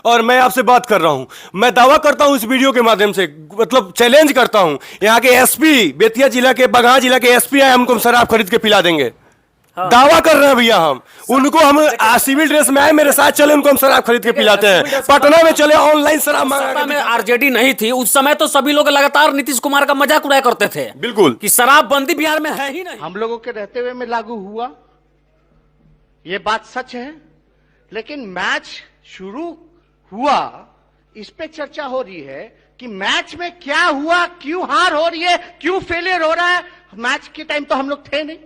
और मैं आपसे बात कर रहा हूं। मैं दावा करता हूं इस वीडियो के माध्यम से, मतलब चैलेंज करता हूं, यहाँ के एसपी, बेतिया जिला के, बगहा जिला के एसपी आए, हमको शराब खरीद के पिला देंगे। हाँ। दावा कर रहे हैं भैया हम उनको, हम सिविल ड्रेस में आए, मेरे साथ चले, उनको हम शराब खरीद के पिलाते हैं। पटना में चले, ऑनलाइन शराब मांगा में आरजेडी नहीं थी उस समय, तो सभी लोग लगातार नीतीश कुमार का मजाक उड़ाया करते थे। बिल्कुल, कि शराबबंदी बिहार में है ही नहीं। हम लोगों के रहते हुए में लागू हुआ, ये बात सच है। लेकिन मैच शुरू हुआ, इस पे चर्चा हो रही है कि मैच में क्या हुआ, क्यों हार हो रही है, क्यों फेलियर हो रहा है। मैच के टाइम तो हम लोग थे नहीं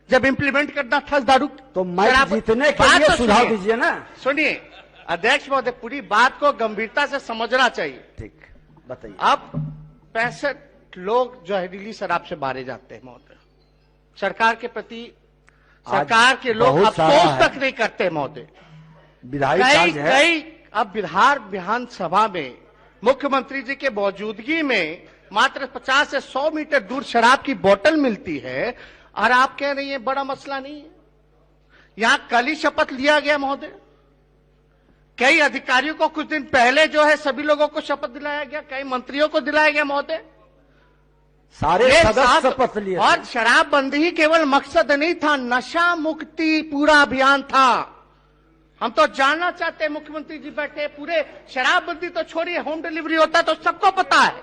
जब इंप्लीमेंट करना था दारू। तो मैच जीतने के लिए सुझाव दीजिए ना। सुनिए अध्यक्ष महोदय, पूरी बात को गंभीरता से समझना चाहिए। ठीक, बताइए। अब 65 लोग जहरीली शराब से मारे जाते हैं महोदय। सरकार के प्रति सरकार के लोग अफसोस तक नहीं करते महोदय। कई अब बिहार विधानसभा में मुख्यमंत्री जी के मौजूदगी में मात्र 50 से 100 मीटर दूर शराब की बोतल मिलती है, और आप कह रही हैं बड़ा मसला नहीं है। यहां कल ही शपथ लिया गया महोदय। कई अधिकारियों को कुछ दिन पहले जो है सभी लोगों को शपथ दिलाया गया, कई मंत्रियों को दिलाया गया महोदय। सारे सदस्य शपथ लिए। और शराबबंदी ही केवल मकसद नहीं था, नशा मुक्ति पूरा अभियान था। हम तो जानना चाहते हैं, मुख्यमंत्री जी बैठे, पूरे शराबबंदी तो छोड़िए, होम डिलीवरी होता है तो सबको पता है,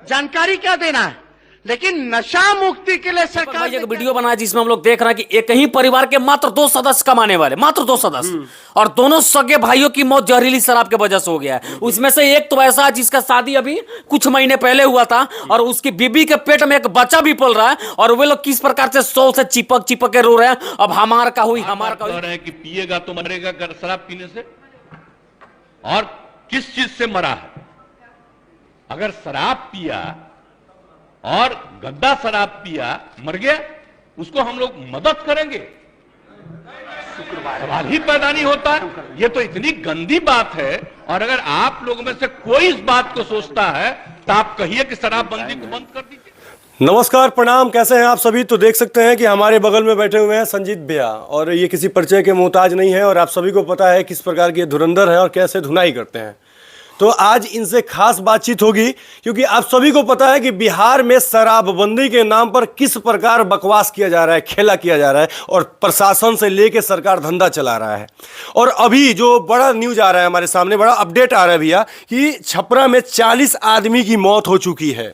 जानकारी क्या देना है। लेकिन नशा मुक्ति के लिए सरकार एक वीडियो बनाया जिसमें हम लोग देख रहे हैं कि एक ही परिवार के मात्र 2 सदस्य कमाने वाले, मात्र 2 सदस्य, और दोनों सगे भाइयों की मौत जहरीली शराब के वजह से हो गया है। उसमें से एक तो ऐसा जिसका शादी अभी कुछ महीने पहले हुआ था, और उसकी बीबी के पेट में एक बच्चा भी पल रहा है, और वे लोग किस प्रकार से 100 से चिपक के रो रहे हैं, अब हमार का हुई, हमार का हुई। कि पिएगा तो मरेगा शराब पीने से, और किस चीज से मरा है। अगर शराब पिया और गंदा शराब पिया, मर गया, उसको हम लोग मदद करेंगे, सवाल ही पैदा नहीं होता। ये तो इतनी गंदी बात है। और अगर आप लोगों में से कोई इस बात को सोचता है तो आप कहिए कि शराबबंदी को बंद कर दीजिए। नमस्कार, प्रणाम, कैसे हैं आप सभी। तो देख सकते हैं कि हमारे बगल में बैठे हुए हैं संजीत भैया, और ये किसी परिचय के मोहताज नहीं है, और आप सभी को पता है किस प्रकार के धुरंधर है और कैसे धुनाई करते हैं। तो आज इनसे खास बातचीत होगी, क्योंकि आप सभी को पता है कि बिहार में शराबबंदी के नाम पर किस प्रकार बकवास किया जा रहा है, खेला किया जा रहा है, और प्रशासन से लेके सरकार धंधा चला रहा है। और अभी जो बड़ा न्यूज आ रहा है हमारे सामने, बड़ा अपडेट आ रहा है भैया, कि छपरा में 40 आदमी की मौत हो चुकी है,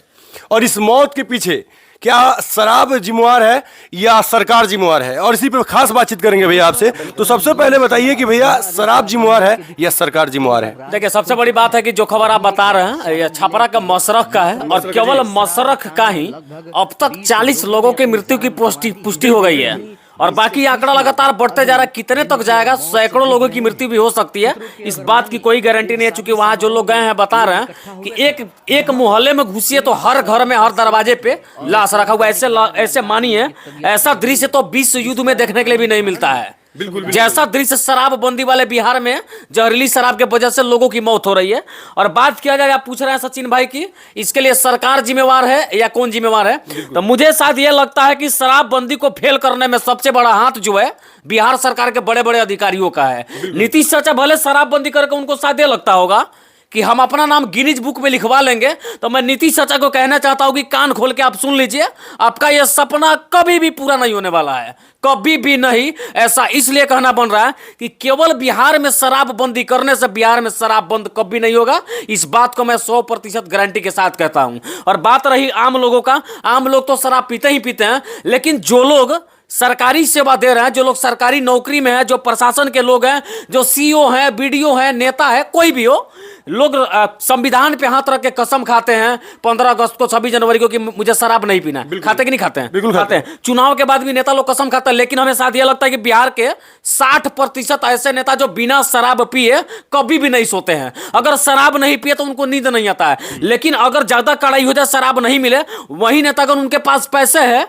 और इस मौत के पीछे क्या शराब जिम्मेवार है या सरकार जिम्मेवार है, और इसी पे खास बातचीत करेंगे भैया आपसे। तो सबसे पहले बताइए कि भैया शराब जिम्मेवार है या सरकार जिम्मेवार है। देखिए, सबसे बड़ी बात है कि जो खबर आप बता रहे हैं ये छपरा का मशरख का है, और केवल मशरख का ही अब तक 40 लोगों की मृत्यु की पुष्टि हो गई है, और बाकी आंकड़ा लगातार बढ़ते जा रहा है। कितने तक जाएगा, सैकड़ों लोगों की मृत्यु भी हो सकती है, इस बात की कोई गारंटी नहीं है। चूंकि वहां जो लोग गए हैं बता रहे हैं कि एक मोहल्ले में घुसिए तो हर घर में, हर दरवाजे पे लाश रखा हुआ। ऐसे मानिए, ऐसा दृश्य तो विश्व युद्ध में देखने के लिए भी नहीं मिलता है। बिल्कुल जैसा दृश्य शराबबंदी वाले बिहार में जहरीली शराब के वजह से लोगों की मौत हो रही है। और बात किया जाए, आप पूछ रहे हैं सचिन भाई की इसके लिए सरकार जिम्मेवार है या कौन जिम्मेवार है, तो मुझे शायद यह लगता है कि शराबबंदी को फेल करने में सबसे बड़ा हाथ जो है बिहार सरकार के बड़े बड़े अधिकारियों का है। नीतीश चाचा भले शराबबंदी करके उनको शायद यह लगता होगा कि हम अपना नाम गिनीज बुक में लिखवा लेंगे, तो मैं नीतीश चाचा को कहना चाहता हूं कि कान खोल के आप सुन लीजिए, आपका यह सपना कभी भी पूरा नहीं होने वाला है, कभी भी नहीं। ऐसा इसलिए कहना बन रहा है कि केवल बिहार में शराबबंदी करने से बिहार में शराब बंद कभी नहीं होगा। इस बात को मैं 100% गारंटी के साथ कहता हूं। और बात रही आम लोगों का, आम लोग तो शराब पीते ही पीते हैं, लेकिन जो लोग सरकारी सेवा दे रहे हैं, जो लोग सरकारी नौकरी में हैं, जो प्रशासन के लोग हैं, जो सीईओ हैं, बीडीओ हैं, नेता है, कोई भी हो, लोग संविधान पे हाथ रख के कसम खाते हैं 15 अगस्त को, 26 जनवरी को कि मुझे शराब नहीं पीना है। खाते कि नहीं खाते हैं? बिल्कुल खाते हैं। चुनाव के बाद भी नेता लोग कसम खाते हैं, लेकिन हमें साथ यह लगता है कि बिहार के 60% ऐसे नेता जो बिना शराब पिए कभी भी नहीं सोते हैं। अगर शराब नहीं पिए तो उनको नींद नहीं आता है, लेकिन अगर ज्यादा कड़ाई हो जाए, शराब नहीं मिले, वही नेतागण उनके पास पैसे है,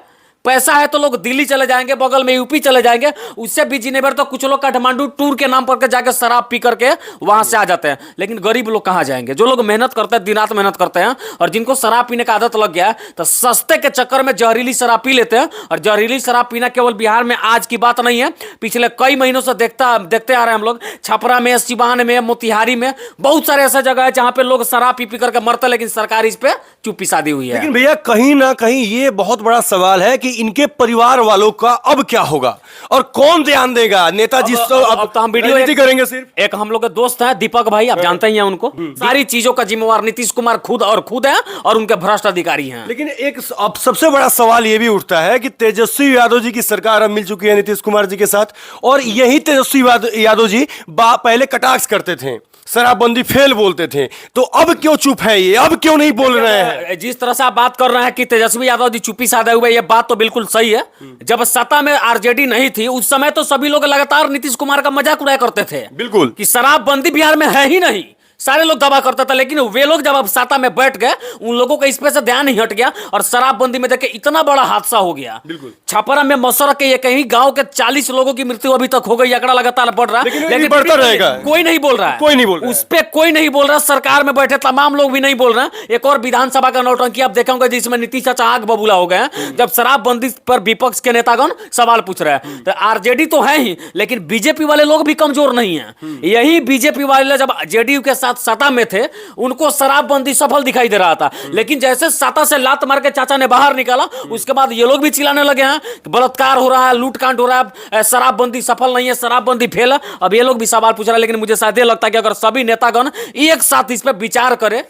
पैसा है तो लोग दिल्ली चले जाएंगे, बगल में यूपी चले जाएंगे, उससे भी जीने भर तो कुछ लोग काठमांडू टूर के नाम पर के जाके शराब पी करके वहां से आ जाते हैं। लेकिन गरीब लोग कहां जाएंगे? जो लोग मेहनत करते हैं, दिन रात मेहनत करते हैं, और जिनको शराब पीने का आदत लग गया है, तो सस्ते के चक्कर में जहरीली शराब पी लेते हैं। और जहरीली शराब पीना केवल बिहार में आज की बात नहीं है, पिछले कई महीनों से देखते आ रहे हैं हम लोग। छपरा में, सिवान में, मोतिहारी में बहुत सारे ऐसा जगह है जहां पे लोग शराब पी पी करके मरते, लेकिन सरकार इस पे चुप्पी साधी हुई है। लेकिन भैया कहीं ना कहीं ये बहुत बड़ा सवाल है कि इनके परिवार वालों का अब क्या होगा और कौन ध्यान देगा? नेताजी अब तो हम वीडियो राजनीति करेंगे सिर्फ। एक हम लोग के दोस्त हैं दीपक भाई, आप जानते ही हैं उनको। सारी चीजों का जिम्मेवार नीतीश कुमार खुद है और उनके भ्रष्ट अधिकारी हैं। लेकिन एक अब सबसे बड़ा सवाल ये भी उठता है कि तेजस्वी यादव जी की सरकार अब मिल चुकी है नीतीश कुमार जी के साथ, और यही तेजस्वी यादव जी पहले कटाक्ष करते थे, शराबबंदी फेल बोलते थे, तो अब क्यों चुप है ये? अब क्यों नहीं बोल रहे हैं? जिस तरह से आप बात कर रहे हैं कि तेजस्वी यादव जी चुप्पी साधे हुए, ये बात तो बिल्कुल सही है। जब सत्ता में आरजेडी नहीं थी उस समय तो सभी लोग लगातार नीतीश कुमार का मजाक उड़ाया करते थे, बिल्कुल, कि शराबबंदी बिहार में है ही नहीं, सारे लोग दावा करते थे। लेकिन वे लोग जब अब सत्ता में बैठ गए, उन लोगों का इस पे से ध्यान नहीं हट गया और शराबबंदी में देखे इतना बड़ा हादसा हो गया। छपरा में मसर के ये कहीं गांव के 40 लोगों की मृत्यु अभी तक हो गई, आंकड़ा लगातार बढ़ रहा है, लेकिन बढ़ता रहेगा। कोई नहीं बोल रहा है, कोई नहीं बोल रहा है, उस पे कोई नहीं बोल रहा। सरकार में बैठे तमाम लोग भी नहीं बोल रहे हैं। एक और विधानसभा का नौटंकी आप देखेंगे जिसमें नीतीश चाचा आग बबूला हो गए हैं, जब शराबबंदी पर विपक्ष के नेतागण सवाल पूछ रहे हैं। तो आरजेडी तो है ही, लेकिन बीजेपी वाले लोग भी कमजोर नहीं है। यही बीजेपी वाले जब जेडीयू के साथ सत्ता में थे, उनको शराबबंदी सफल दिखाई दे रहा था, लेकिन जैसे सत्ता से लात मार के चाचा ने बाहर निकाला, उसके बाद ये लोग भी चिल्लाने लगे हैं कि बलात्कार हो रहा है, लूटकांड हो रहा है, शराबबंदी सफल नहीं है, शराबबंदी फेल है। अब ये लोग भी सवाल पूछ रहे हैं। लेकिन मुझे शायद ये लगता है कि अगर सभी नेतागण एक साथ इस पर विचार करें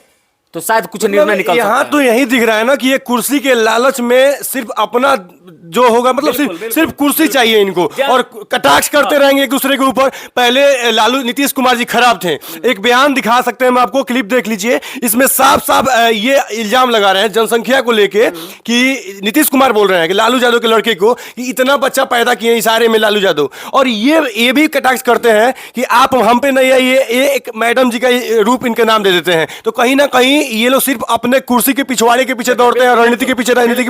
तो शायद कुछ निर्णय निकल सकता है। यहाँ तो यही दिख रहा है ना कि ये कुर्सी के लालच में सिर्फ अपना जो होगा, मतलब सिर्फ कुर्सी चाहिए इनको, और कटाक्ष करते रहेंगे एक दूसरे के ऊपर। पहले नीतीश कुमार जी खराब थे, एक बयान दिखा सकते हैं, मैं आपको क्लिप देख लीजिए, इसमें साफ साफ ये इल्जाम लगा रहे हैं जनसंख्या को लेके कि नीतीश कुमार बोल रहे हैं कि लालू यादव के लड़के को कि इतना बच्चा पैदा किए इशारे में लालू यादव, और ये भी कटाक्ष करते हैं कि आप हम पे नहीं है, ये एक मैडम जी का रूप इनके नाम दे देते हैं। तो कहीं ना कहीं ये लोग सिर्फ अपने कुर्सी के पिछवाड़े के पीछे दौड़ते हैं, राजनीति के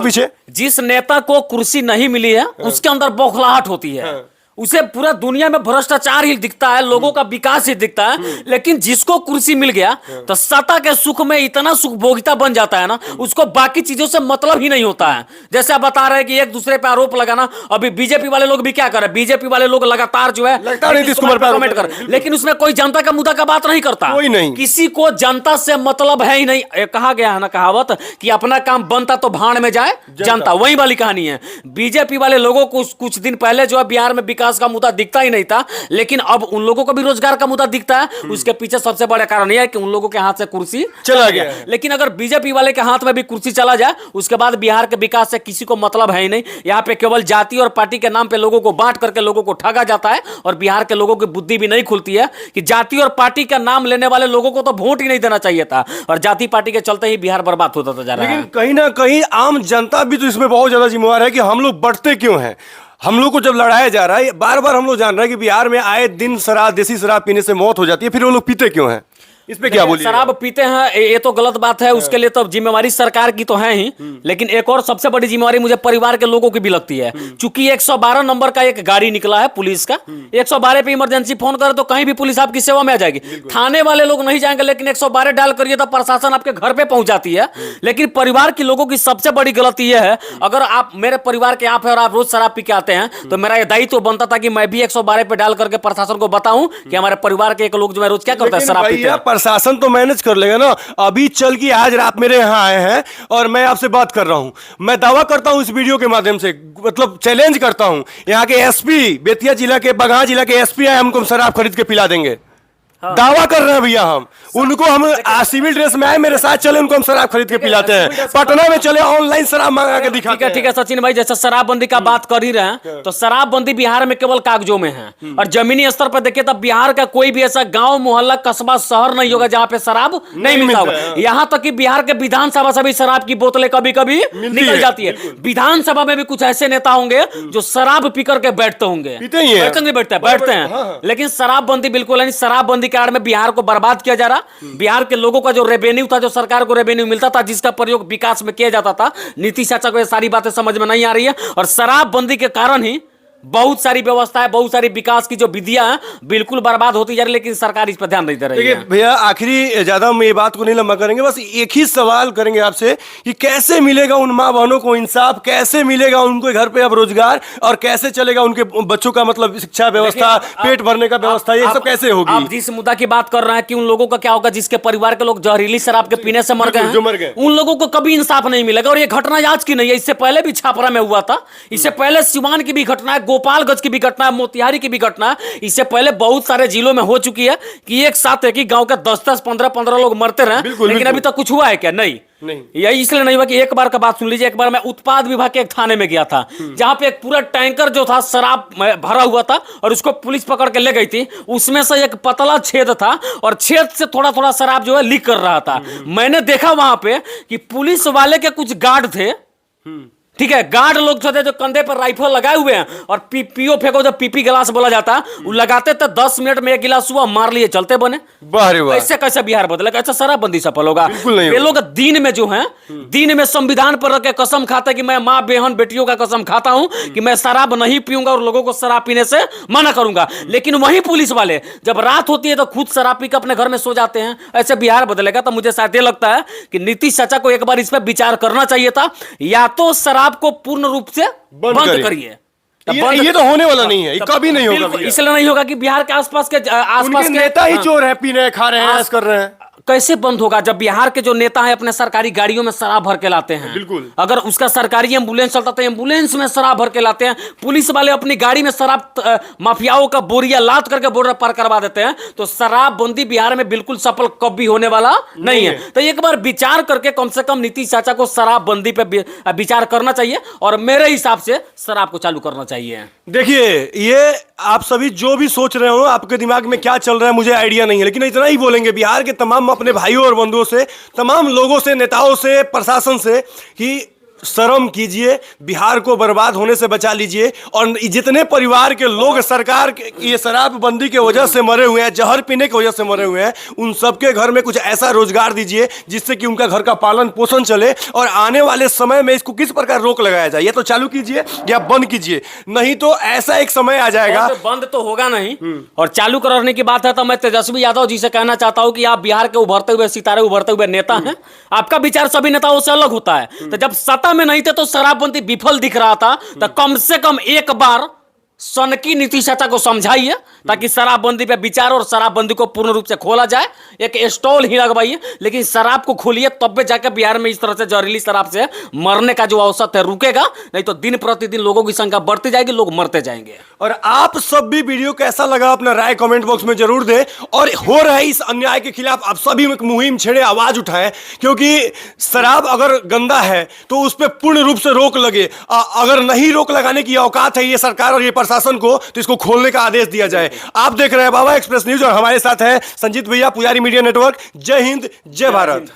पीछे। जिस नेता को कुर्सी नहीं मिली है उसके अंदर बौखलाहट होती है, उसे पूरा दुनिया में भ्रष्टाचार ही दिखता है, लोगों का विकास ही दिखता है। लेकिन जिसको कुर्सी मिल गया तो सत्ता के सुख में इतना सुखभोगिता बन जाता है ना, उसको बाकी चीजों से मतलब ही नहीं होता है। जैसे आप बता रहे हैं कि एक दूसरे पे आरोप लगाना, अभी बीजेपी वाले लोग भी क्या कर रहे हैं, बीजेपी वाले लोग लगातार जो है नीतीश कुमार पर कमेंट कर, लेकिन उसमें कोई जनता का मुद्दा का बात नहीं करता, कोई नहीं, किसी को जनता से मतलब है ही नहीं। कहा गया है ना कहावत कि अपना काम बनता तो भाड़ में जाए जनता, वही वाली कहानी है। बीजेपी वाले लोगों को कुछ दिन पहले जो है बिहार में विकास का मुद्दा दिखता ही नहीं था, लेकिन अब उन लोगों को भी रोजगार का मुद्दा दिखता है। उसके पीछे सबसे बड़ा कारण यह है कि उन लोगों के हाथ से कुर्सी चला गया। लेकिन अगर बीजेपी वाले के हाथ में भी कुर्सी चला जाए, उसके बाद बिहार के विकास से किसी को मतलब है ही नहीं। यहाँ पे केवल जाति और पार्टी के नाम पे लोगों को बांट करके लोगों को ठगा जाता है, और बिहार के लोगों की बुद्धि भी नहीं खुलती है कि जाति और पार्टी का नाम लेने वाले लोगों को तो वोट ही नहीं देना चाहिए था, और जाति पार्टी के चलते ही बिहार बर्बाद होता जा रहा है। लेकिन कहीं ना कहीं आम जनता भी तो इसमें बहुत ज्यादा जिम्मेवार है कि हम लोग बढ़ते क्यों हैं। हम लोग को जब लड़ाया जा रहा है, बार बार हम लोग जान रहे हैं कि बिहार में आए दिन देसी शराब पीने से मौत हो जाती है, फिर वो लोग पीते क्यों हैं? इस पे क्या बोलिए? शराब पीते हैं ये तो गलत बात है, उसके लिए तो जिम्मेवारी सरकार की तो है ही, लेकिन एक और सबसे बड़ी जिम्मेवारी मुझे परिवार के लोगों की भी लगती है। चूंकि 112 नंबर का एक गाड़ी निकला है पुलिस का, 112 पे इमरजेंसी फोन करे तो कहीं भी पुलिस आपकी सेवा में आ जाएगी। थाने वाले लोग नहीं जाएंगे, लेकिन 112 डायल करिए तो प्रशासन आपके घर पे पहुंच जाती है। लेकिन परिवार के लोगों की सबसे बड़ी गलती यह है, अगर आप मेरे परिवार के आप है और आप रोज शराब पी के आते हैं, तो मेरा यह दायित्व बनता था कि मैं भी 112 पे डायल करके प्रशासन को बताऊं कि हमारे परिवार के एक लोग जो है रोज क्या करता है, शराब पीते हैं। प्रशासन तो मैनेज कर लेगा ना। अभी चल के आज रात मेरे यहाँ आए हैं और मैं आपसे बात कर रहा हूं, मैं दावा करता हूं इस वीडियो के माध्यम से, मतलब चैलेंज करता हूं, यहाँ के एसपी, बेतिया जिला के, बगहा जिला के एसपी आए, हमको शराब खरीद के पिला देंगे। दावा कर रहे हैं भैया हम, उनको हम सिविल ड्रेस में आए, मेरे साथ चले, उनको हम शराब खरीद के पिलाते हैं। पटना में चले, ऑनलाइन शराब मंगा के दिखाते हैं। ठीक है सचिन भाई, जैसे शराबबंदी का बात कर ही रहे हैं, तो शराबबंदी बिहार में केवल कागजों में है, और जमीनी स्तर पर देखिए तब बिहार का कोई भी ऐसा गांव, मोहल्ला, कस्बा, शहर नहीं होगा जहां पे शराब नहीं मिलता होगा। यहां तक कि बिहार के विधानसभा से भी शराब की बोतलें कभी कभी निकल जाती है। विधानसभा में भी कुछ ऐसे नेता होंगे जो शराब पी करके बैठते होंगे, बैठते हैं, लेकिन शराबबंदी बिल्कुल नहीं। शराबबंदी आड़ में बिहार को बर्बाद किया जा रहा। बिहार के लोगों का जो रेवेन्यू था, जो सरकार को रेवेन्यू मिलता था, जिसका प्रयोग विकास में किया जाता था, नीतीश चाचा को ये सारी बातें समझ में नहीं आ रही है। और शराबबंदी के कारण ही बहुत सारी व्यवस्थाएं, बहुत सारी विकास की जो विधियां हैं बिल्कुल बर्बाद होती जा रही है, लेकिन सरकार इस पर ध्यान नहीं दे रही देखिए है। भैया, आखिरी ज्यादा हम ये बात को नहीं लंबा करेंगे, बस एक ही सवाल करेंगे आपसे कि कैसे मिलेगा उन माँ बहनों को इंसाफ, कैसे मिलेगा उनके घर पे अब रोजगार, और कैसे चलेगा उनके बच्चों का मतलब शिक्षा व्यवस्था, पेट भरने का व्यवस्था, ये सब कैसे होगी? आप जिस मुद्दा की बात कर रहे हैं कि उन लोगों का क्या होगा जिसके परिवार के लोग जहरीली शराब के पीने से मर गए जो मर गए, उन लोगों को कभी इंसाफ नहीं मिलेगा। और ये घटना आज की नहीं है, इससे पहले भी छापरा में हुआ था, इससे पहले सिवान की भी घटना है, गोपालगंज की भी घटना है, मोतिहारी की भी घटना है, इससे पहले बहुत सारे जिलों में हो चुकी है कि एक साथ एक ही गांव के 10-10, 15-15 लोग मरते रहे, लेकिन अभी तक कुछ हुआ है क्या? नहीं। यही इसलिए नहीं हुआ कि एक बार का बात सुन लीजिए। एक बार मैं उत्पाद विभाग के एक थाने में गया था, जहां पे एक पूरा टैंकर जो था शराब भरा हुआ था और उसको पुलिस पकड़ के ले गई थी। उसमें से एक पतला छेद था और छेद से थोड़ा थोड़ा शराब जो है लीक कर रहा था। मैंने देखा वहां पे कि पुलिस वाले के कुछ गार्ड थे, ठीक है, गार्ड लोग थे जो कंधे पर राइफल लगाए हुए हैं और पीओ फेंको, जो पीपी गिलास बोला जाता है, वो लगाते थे, 10 मिनट में एक गिलास हुआ, मार लिए, चलते बने। ऐसे कैसे बिहार बदलेगा? ऐसा शराबबंदी सफल होगा? ये लोग दिन में जो है, दिन में संविधान पर रख के कसम खाते कि मैं माँ बहन बेटियों का कसम खाता हूं कि मैं शराब नहीं पीऊंगा और लोगों को शराब पीने से मना करूंगा, लेकिन वही पुलिस वाले जब रात होती है तो खुद शराब पी के अपने घर में सो जाते हैं। ऐसे बिहार बदलेगा? तो मुझे शायद ये लगता है कि नीतीश चाचा को एक बार इस पर विचार करना चाहिए था, या तो शराब को पूर्ण रूप से बंद करिए। ये तो होने वाला नहीं है, ये कभी नहीं होगा। इसलिए नहीं होगा कि बिहार के आसपास के नेता ही चोर है, पी रहे हैं, खा रहे हैं, ऐसा कर रहे हैं। कैसे बंद होगा जब बिहार के जो नेता हैं अपने सरकारी गाड़ियों में शराब भर के लाते हैं? बिल्कुल। अगर उसका सरकारी एम्बुलेंस चलता तो एम्बुलेंस में शराब भर के लाते हैं। पुलिस वाले अपनी गाड़ी में शराब माफियाओं का बोरिया लाद करके बॉर्डर पार करवा देते हैं। तो शराबबंदी बिहार में बिल्कुल सफल कभी होने वाला नहीं है। तो एक बार विचार करके कम से कम नीतीश चाचा को शराबबंदी पे विचार करना चाहिए और मेरे हिसाब से शराब को चालू करना चाहिए। देखिए, ये आप सभी जो भी सोच रहे हो, आपके दिमाग में क्या चल रहा है मुझे आइडिया नहीं है, लेकिन इतना ही बोलेंगे बिहार के तमाम अपने भाइयों और बंधुओं से, तमाम लोगों से, नेताओं से, प्रशासन से कि शर्म कीजिए, बिहार को बर्बाद होने से बचा लीजिए। और जितने परिवार के लोग सरकार के ये शराबबंदी के वजह से मरे हुए हैं, जहर पीने की वजह से मरे हुए हैं, उन सबके घर में कुछ ऐसा रोजगार दीजिए जिससे कि उनका घर का पालन पोषण चले। और आने वाले समय में इसको किस प्रकार रोक लगाया जाए, या तो चालू कीजिए या बंद कीजिए, नहीं तो ऐसा एक समय आ जाएगा। बंद तो होगा नहीं, और चालू करने की बात है तो मैं तेजस्वी यादव जी से कहना चाहता हूं कि आप बिहार के उभरते हुए सितारे, उभरते हुए नेता हैं। आपका विचार सभी नेताओं से अलग होता है। तो जब सत्ता में नहीं थे तो शराबबंदी विफल दिख रहा था, तो कम से कम एक बार सनकी नीतीश चाचा को समझाइए ताकि शराबबंदी पे विचार और शराबबंदी को पूर्ण रूप से खोला जाए। एक स्टॉल ही लगवाइए, लेकिन शराब को खोलिए, तब भी जाकर बिहार में इस तरह से जहरीली शराब से मरने का जो औसत है रुकेगा। नहीं तो दिन प्रतिदिन लोगों की संख्या बढ़ती जाएगी, लोग मरते जाएंगे। और आप सब भी वीडियो कैसा लगा अपना राय कमेंट बॉक्स में जरूर दें। और हो रहा है इस अन्याय के खिलाफ आप सभी एक मुहिम छेड़े, आवाज उठाएं, क्योंकि शराब अगर गंदा है तो उस पर पूर्ण रूप से रोक लगे। अगर नहीं रोक लगाने की औकात है ये सरकार और ये प्रशासन को, तो इसको खोलने का आदेश दिया जाए। आप देख रहे हैं बाबा एक्सप्रेस न्यूज और हमारे साथ है संजीत भैया, पुजारी मीडिया नेटवर्क। जय हिंद, जय भारत।